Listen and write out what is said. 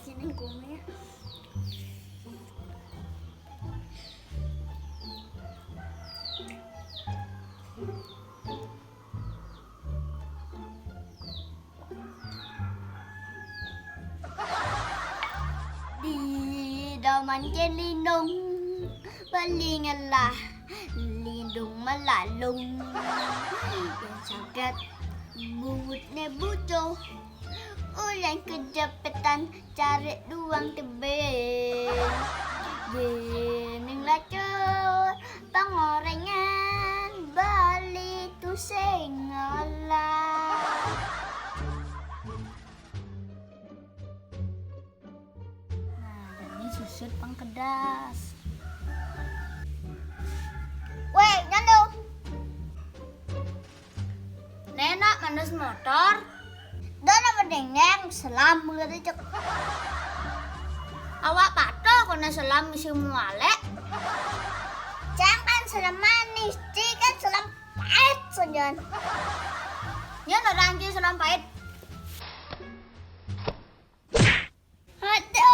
Sini kumnya. Di daman lindung palinganlah lindung malalung yang sangat bubutnya butuh ulang kejapetan cari duang tebing jening lacur pangorengan bali tu sengalah. Nah, ini susut pangkedas. Weh, Nando. Nenek mandas motor. Dono mendengang selam begitu cek. Awak pato kena selam misi muale. Jangan selam manis, kan selam pahit saja. Ya orang je selam pahit. Aduh.